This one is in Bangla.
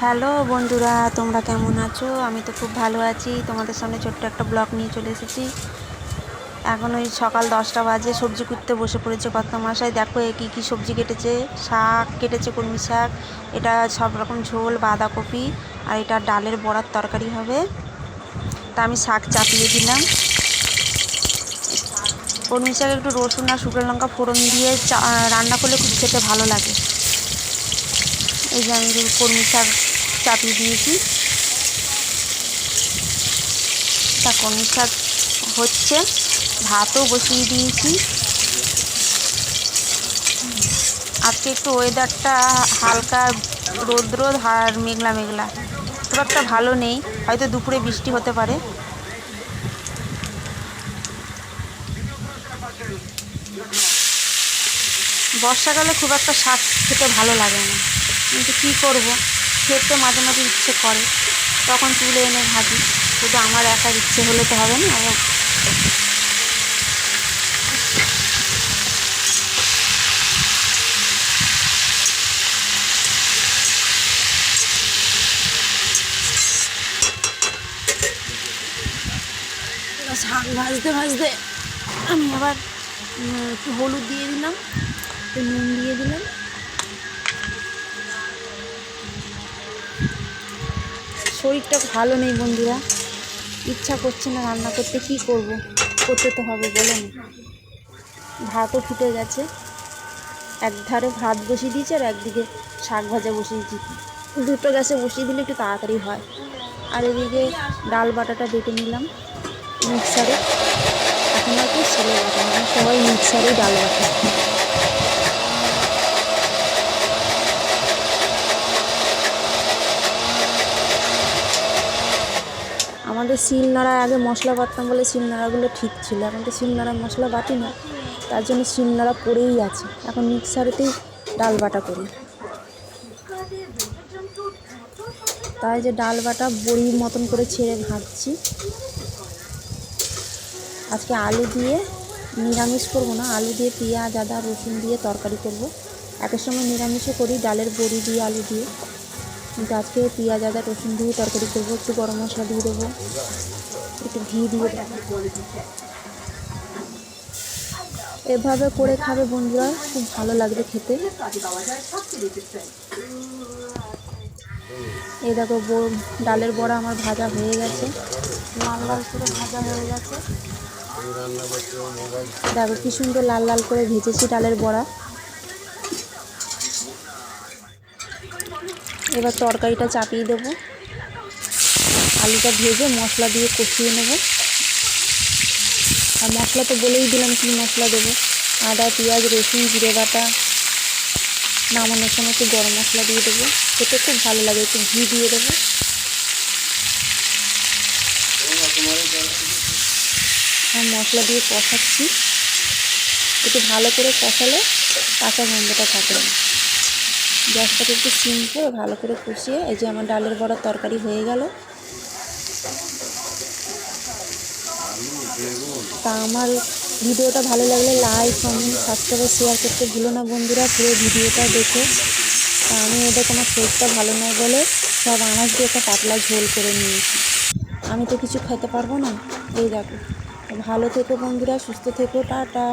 হ্যালো বন্ধুরা, তোমরা কেমন আছো? আমি তো খুব ভালো আছি। তোমাদের সামনে ছোট্ট একটা ব্লগ নিয়ে চলে এসেছি। এখন ওই সকাল 10টা বাজে, সবজি কুটতে বসে পড়েছে কর্তামশাই। দেখো কী কী সবজি কেটেছে। শাক কেটেছে, কলমি শাক। এটা সব রকম ঝোল, বাঁধাকপি, আর এটা ডালের বড়ার তরকারি হবে। তা আমি শাক চাপিয়ে দিলাম। কলমি শাক একটু রসুন আর শুকনো লঙ্কা ফোড়ন দিয়ে রান্না করলে খুব খেতে ভালো লাগে। এই যে আমি কলমি শাক চাপিয়ে দিয়েছি। তা কলমি শাক হচ্ছে, ভাতও বসিয়ে দিয়েছি। আজকে একটু ওয়েদারটা হালকা রৌদ্র আর মেঘলা মেঘলা, খুব একটা ভালো নেই। হয়তো দুপুরে বৃষ্টি হতে পারে। বর্ষাকালে খুব একটা শাক খেতে ভালো লাগে না, কিন্তু কী করব, খেতে মাঝে মাঝে ইচ্ছে করে, তখন তুলে এনে ভাজি। শুধু আমার একার ইচ্ছে হলে তো হবে না। শাক ভাজতে ভাজতে আমি আবার একটু হলুদ দিয়ে দিলাম, একটু নুন দিয়ে দিলাম। শরীরটা ভালো নেই বন্ধুরা, ইচ্ছা করছে না রান্না করতে। কি করব, করতে তো হবে, বলো না। ভাতও ফুটে গেছে, একধারে ভাত বসিয়ে দিয়েছি আর একদিকে শাক ভাজা বসিয়ে দিয়েছি। দুটো গ্যাসে বসিয়ে দিলে একটু তাড়াতাড়ি হয়। আর এদিকে ডাল বাটাটা বেটে নিলাম মিক্সারে। এখন আর কি ছেলে বাটা না, সবাই মিক্সারেই ডাল বাটা। আমাদের শিলনোড়া, আগে মশলা বাটতাম বলে শিলনোড়াগুলো ঠিক ছিল, এখন তো শিলনোড়া মশলা বাটি না, তার জন্য শিলনোড়া পড়েই আছে। এখন মিক্সারেতেই ডাল বাটা করি। তাই যে ডাল বাটা বড়ির মতন করে ছেড়ে ভাজছি। আজকে আলু দিয়ে নিরামিষ করবো না, আলু দিয়ে পেঁয়াজ আদা রসুন দিয়ে তরকারি করব। একের সময় নিরামিষও করি, ডালের বড়ি দিয়ে আলু দিয়ে, কিন্তু আজকে পেঁয়াজ আদা রসুন দিয়ে তরকারি করবো। একটু গরম মশলা দিয়ে দেবো, একটু ঘি দিয়ে দেবো। এভাবে করে খাবে বন্ধুরা, খুব ভালো লাগবে খেতে। এই দেখো ডালের বড়া আমার ভাজা হয়ে গেছে, লাল লাল করে ভাজা হয়ে গেছে। দেখো কি সুন্দর লাল লাল করে ভেজেছি ডালের বড়া। এবার তরকারিটা চাপিয়ে দেবো, আলুটা ভেজে মশলা দিয়ে কষিয়ে নেব। আর মশলা তো বলেই দিলাম কী মশলা দেবো, আদা পেঁয়াজ রসুন জিরে বাটা। নামানোর সময় একটু গরম মশলা দিয়ে দেবো, খেতে খুব ভালো লাগে। একটু ঘি দিয়ে দেবো। আর মশলা দিয়ে কষাচ্ছি, একটু ভালো করে কষালে কাঁচা গন্ধটা থাকে না। গ্যাসটাকে একটু সিম করে ভালো করে কষিয়ে, এই যে আমার ডালের বড়ার তরকারি হয়ে গেল। তা আমার ভিডিওটা ভালো লাগলে লাইক কমেন্ট সাবস্ক্রাইব শেয়ার করতে ভুলো না বন্ধুরা, পুরো ভিডিওটা দেখে। তা আমি এটা আমার শরীরটা ভালো নয় বলে সব আনাজ দিয়ে একটা পাতলা ঝোল করে নিয়েছি। আমি তো কিছু খেতে পারবো না। এই দেখো, ভালো থেকো বন্ধুরা, সুস্থ থেকো, টাটা।